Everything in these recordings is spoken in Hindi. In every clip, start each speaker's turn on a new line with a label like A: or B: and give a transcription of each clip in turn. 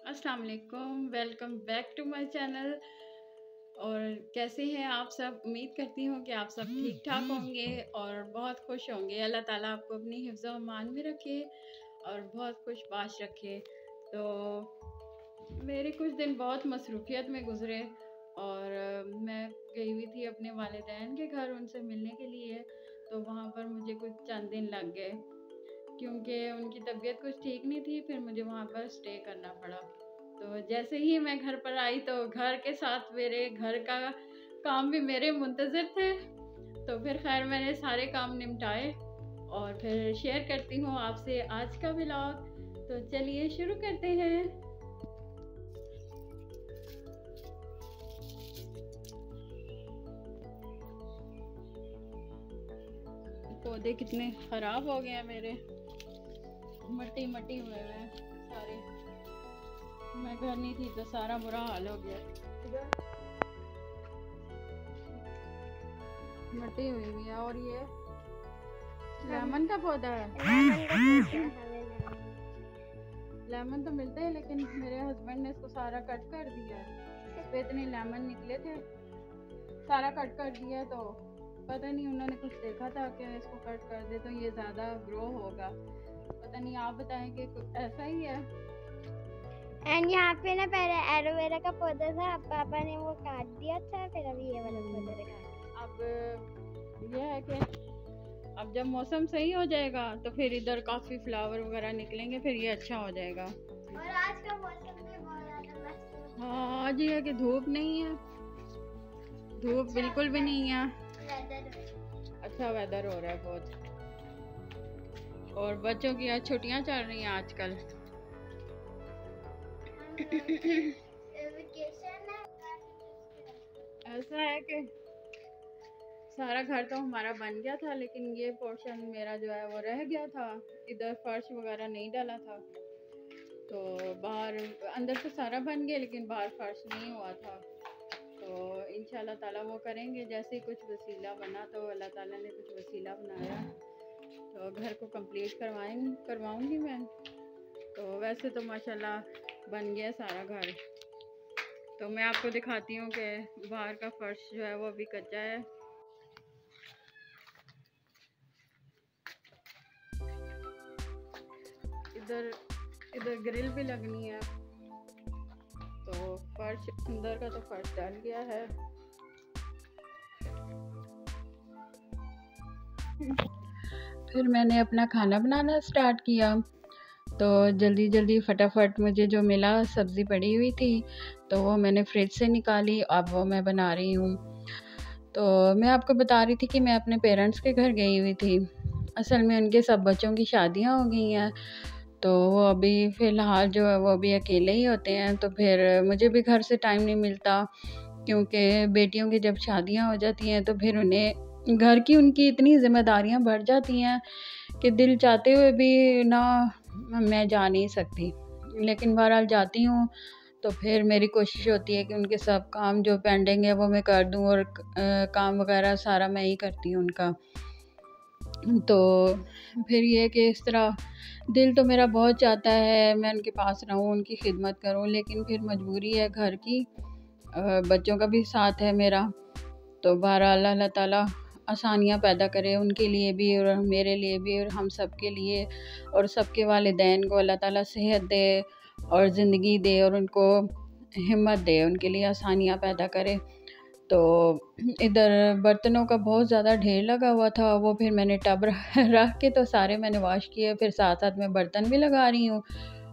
A: अस्सलाम वालेकुम, welcome back to my channel. और कैसे हैं आप सब? उम्मीद करती हूँ कि आप सब ठीक ठाक होंगे और बहुत खुश होंगे। अल्लाह ताला आपको अपनी हिफ्ज़ व अमान में रखे और बहुत खुशबाश रखे। तो मेरे कुछ दिन बहुत मसरूफ़ियत में गुज़रे और मैं गई हुई थी अपने वालिदैन के घर उनसे मिलने के लिए। तो वहाँ पर मुझे कुछ चंद दिन लग गए क्योंकि उनकी तबीयत कुछ ठीक नहीं थी। फिर मुझे वहाँ पर स्टे करना पड़ा। तो जैसे ही मैं घर पर आई तो घर के साथ मेरे घर का काम भी मेरे मुंतज़िर थे। तो फिर खैर मैंने सारे काम निपटाए और फिर शेयर करती हूँ आपसे आज का व्लॉग। तो चलिए शुरू करते हैं। पौधे कितने ख़राब हो गए हैं मेरे, मट्टी मट्टी हुए हैं सारे। मैं घर नहीं थी तो सारा बुरा हाल हो गया। मट्टी हुई हुई है। और ये लेमन का पौधा है। लेमन तो मिलते हैं लेकिन मेरे हस्बैंड ने इसको सारा कट कर दिया है। इस पे इतने लेमन निकले थे, सारा कट कर दिया। तो पता नहीं उन्होंने कुछ देखा था कि इसको कट कर दे तो ये ज़्यादा ग्रो होगा। पता नहीं, आप बताएं कि ऐसा ही है।
B: एंड यहाँ पे ना पहले एलोवेरा का पौधा था, अब पापा ने वो काट दिया था, फिर अभी ये वाला पौधा लगा।
A: अब यह है कि अब जब मौसम सही हो जाएगा तो फिर इधर काफ़ी फ्लावर वगैरह निकलेंगे, फिर ये अच्छा हो जाएगा।
B: और आज का मौसम भी बहुत ज़्यादा मस्त है।
A: हाँ, आज ये है कि धूप नहीं है, धूप बिल्कुल भी नहीं है। अच्छा वेदर हो रहा है बहुत। और बच्चों की आज छुट्टियां चल रही हैं आजकल। ऐसा है कि सारा घर तो हमारा बन गया था लेकिन ये पोर्शन मेरा जो है वो रह गया था। इधर फर्श वगैरह नहीं डाला था तो बाहर, अंदर तो सारा बन गया लेकिन बाहर फर्श नहीं हुआ था। तो इंशाल्लाह ताला वो करेंगे। जैसे ही कुछ वसीला बना तो अल्लाह ताला ने कुछ वसीला बनाया तो घर को कंप्लीट करवाऊंगी मैं। तो वैसे तो माशाल्लाह बन गया सारा घर। तो मैं आपको दिखाती हूँ कि बाहर का फर्श जो है वो अभी कच्चा है। इधर इधर ग्रिल भी लगनी है। तो फर्श अंदर का तो फर्श डल गया है। फिर मैंने अपना खाना बनाना स्टार्ट किया। तो जल्दी जल्दी फटाफट मुझे जो मिला, सब्ज़ी पड़ी हुई थी तो वो मैंने फ्रिज से निकाली, अब वो मैं बना रही हूँ। तो मैं आपको बता रही थी कि मैं अपने पेरेंट्स के घर गई हुई थी। असल में उनके सब बच्चों की शादियाँ हो गई हैं तो वो अभी फ़िलहाल जो है वो अभी अकेले ही होते हैं। तो फिर मुझे भी घर से टाइम नहीं मिलता क्योंकि बेटियों की जब शादियां हो जाती हैं तो फिर उन्हें घर की उनकी इतनी ज़िम्मेदारियां बढ़ जाती हैं कि दिल चाहते हुए भी ना मैं जा नहीं सकती। लेकिन बहरहाल जाती हूँ तो फिर मेरी कोशिश होती है कि उनके सब काम जो पेंडिंग है वो मैं कर दूँ और काम वगैरह सारा मैं ही करती हूँ उनका। तो फिर ये कि इस तरह दिल तो मेरा बहुत चाहता है मैं उनके पास रहूँ, उनकी खिदमत करूँ, लेकिन फिर मजबूरी है घर की, बच्चों का भी साथ है मेरा। तो बहरहाल अल्लाह ताला आसानियाँ पैदा करे उनके लिए भी और मेरे लिए भी और हम सब के लिए। और सबके वालिदैन को अल्लाह ताला सेहत दे और ज़िंदगी दे और उनको हिम्मत दे, उनके लिए आसानियाँ पैदा करे। तो इधर बर्तनों का बहुत ज़्यादा ढेर लगा हुआ था, वो फिर मैंने टब रख के तो सारे मैंने वॉश किए। फिर साथ साथ मैं बर्तन भी लगा रही हूँ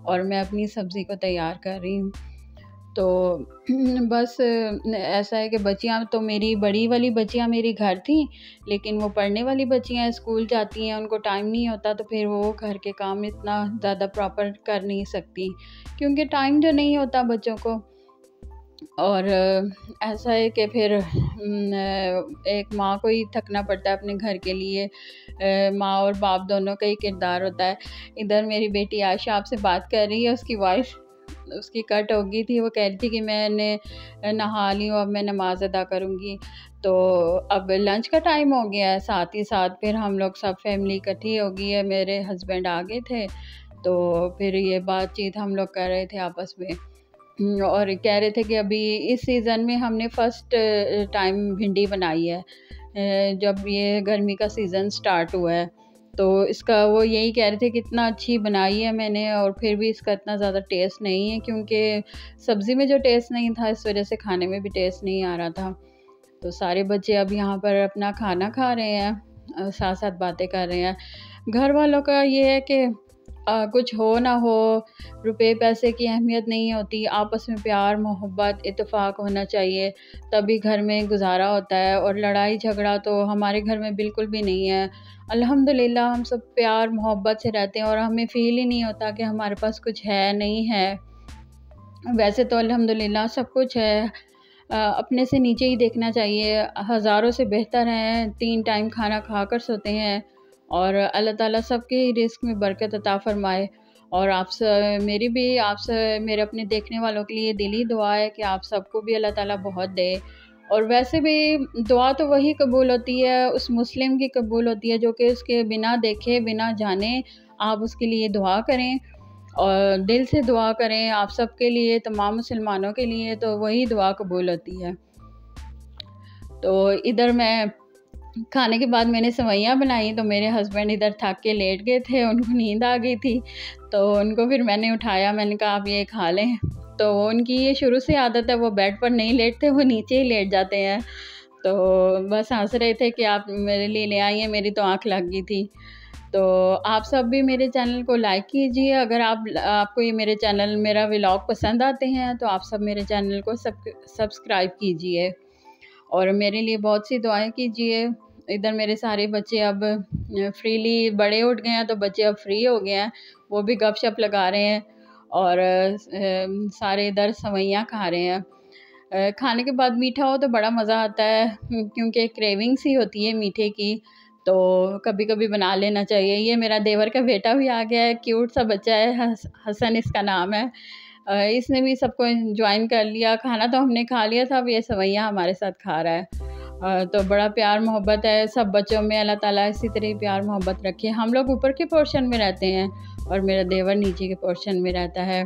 A: और मैं अपनी सब्ज़ी को तैयार कर रही हूँ। तो बस ऐसा है कि बच्चियाँ तो मेरी बड़ी वाली बच्चियाँ मेरी घर थी लेकिन वो पढ़ने वाली बच्चियाँ स्कूल जाती हैं, उनको टाइम नहीं होता तो फिर वो घर के काम इतना ज़्यादा प्रॉपर कर नहीं सकती क्योंकि टाइम जो नहीं होता बच्चों को। और ऐसा है कि फिर एक माँ को ही थकना पड़ता है अपने घर के लिए। माँ और बाप दोनों का ही किरदार होता है। इधर मेरी बेटी आयशा आपसे बात कर रही है, उसकी वॉइस उसकी कट हो गई थी। वो कह रही थी कि मैंने नहा ली हूँ, अब मैं नमाज़ अदा करूँगी। तो अब लंच का टाइम हो गया है, साथ ही साथ फिर हम लोग सब फैमिली इकट्ठी हो गई है। मेरे हस्बैंड आ गए थे तो फिर ये बातचीत हम लोग कर रहे थे आपस में, और कह रहे थे कि अभी इस सीज़न में हमने फ़र्स्ट टाइम भिंडी बनाई है, जब ये गर्मी का सीज़न स्टार्ट हुआ है। तो इसका वो यही कह रहे थे कि इतना अच्छी बनाई है मैंने, और फिर भी इसका इतना ज़्यादा टेस्ट नहीं है, क्योंकि सब्ज़ी में जो टेस्ट नहीं था इस वजह से खाने में भी टेस्ट नहीं आ रहा था। तो सारे बच्चे अब यहाँ पर अपना खाना खा रहे हैं, साथ साथ बातें कर रहे हैं। घर वालों का ये है कि कुछ हो ना हो, रुपए पैसे की अहमियत नहीं होती, आपस में प्यार मोहब्बत इत्तेफाक होना चाहिए, तभी घर में गुजारा होता है। और लड़ाई झगड़ा तो हमारे घर में बिल्कुल भी नहीं है। अल्हम्दुलिल्लाह हम सब प्यार मोहब्बत से रहते हैं, और हमें फ़ील ही नहीं होता कि हमारे पास कुछ है नहीं है। वैसे तो अल्हम्दुलिल्लाह सब कुछ है, अपने से नीचे ही देखना चाहिए। हज़ारों से बेहतर हैं 3 टाइम खाना खाकर सोते हैं, और अल्लाह ताला सबके ही रिज़्क़ में बरकत अता फ़रमाए। और आपसे मेरे अपने देखने वालों के लिए दिली दुआ है कि आप सबको भी अल्लाह ताला बहुत दे। और वैसे भी दुआ तो वही कबूल होती है, उस मुस्लिम की कबूल होती है जो कि उसके बिना देखे बिना जाने आप उसके लिए दुआ करें, और दिल से दुआ करें आप सबके लिए, तमाम मुसलमानों के लिए, तो वही दुआ कबूल होती है। तो इधर मैं खाने के बाद मैंने सेवइयाँ बनाई, तो मेरे हस्बैंड इधर थक के लेट गए थे, उनको नींद आ गई थी, तो उनको फिर मैंने उठाया, मैंने कहा आप ये खा लें। तो उनकी ये शुरू से आदत है, वो बेड पर नहीं लेटते, वो नीचे ही लेट जाते हैं। तो बस हंस रहे थे कि आप मेरे लिए ले आई हैं, मेरी तो आँख लग गई थी। तो आप सब भी मेरे चैनल को लाइक कीजिए। अगर आपको ये मेरा व्लॉग पसंद आते हैं तो आप सब मेरे चैनल को सब्सक्राइब कीजिए, और मेरे लिए बहुत सी दुआएं कीजिए। इधर मेरे सारे बच्चे अब फ्रीली, बड़े उठ गए हैं तो बच्चे अब फ्री हो गए हैं, वो भी गपशप लगा रहे हैं, और सारे इधर सेवइयाँ खा रहे हैं। खाने के बाद मीठा हो तो बड़ा मज़ा आता है, क्योंकि क्रेविंग सी होती है मीठे की, तो कभी कभी बना लेना चाहिए। ये मेरा देवर का बेटा भी आ गया है, क्यूट सा बच्चा है, हसन इसका नाम है। इसने भी सबको ज्वाइन कर लिया। खाना तो हमने खा लिया था, अब ये सेवइयाँ हमारे साथ खा रहा है। तो बड़ा प्यार मोहब्बत है सब बच्चों में, अल्लाह ताला इसी तरह ही प्यार मोहब्बत रखे। हम लोग ऊपर के पोर्शन में रहते हैं और मेरा देवर नीचे के पोर्शन में रहता है।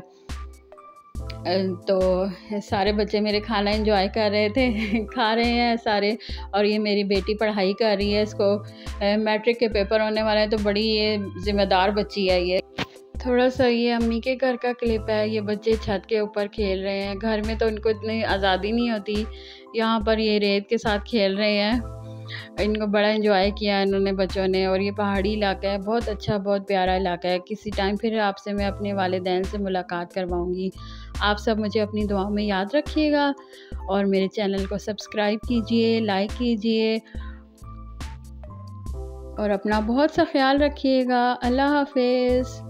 A: तो सारे बच्चे मेरे खाना एंजॉय कर रहे थे खा रहे हैं सारे। और ये मेरी बेटी पढ़ाई कर रही है, इसको मैट्रिक के पेपर होने वाले हैं, तो बड़ी ये ज़िम्मेदार बच्ची है। ये थोड़ा सा ये अम्मी के घर का क्लिप है। ये बच्चे छत के ऊपर खेल रहे हैं, घर में तो इनको इतनी आज़ादी नहीं होती, यहाँ पर ये रेत के साथ खेल रहे हैं। इनको बड़ा एंजॉय किया इन्होंने बच्चों ने। और ये पहाड़ी इलाका है, बहुत अच्छा बहुत प्यारा इलाका है। किसी टाइम फिर आपसे मैं अपने वालिदैन से मुलाकात करवाऊँगी। आप सब मुझे अपनी दुआ में याद रखिएगा, और मेरे चैनल को सब्सक्राइब कीजिए, लाइक कीजिए, और अपना बहुत सा ख्याल रखिएगा। अल्लाह हाफ़िज़।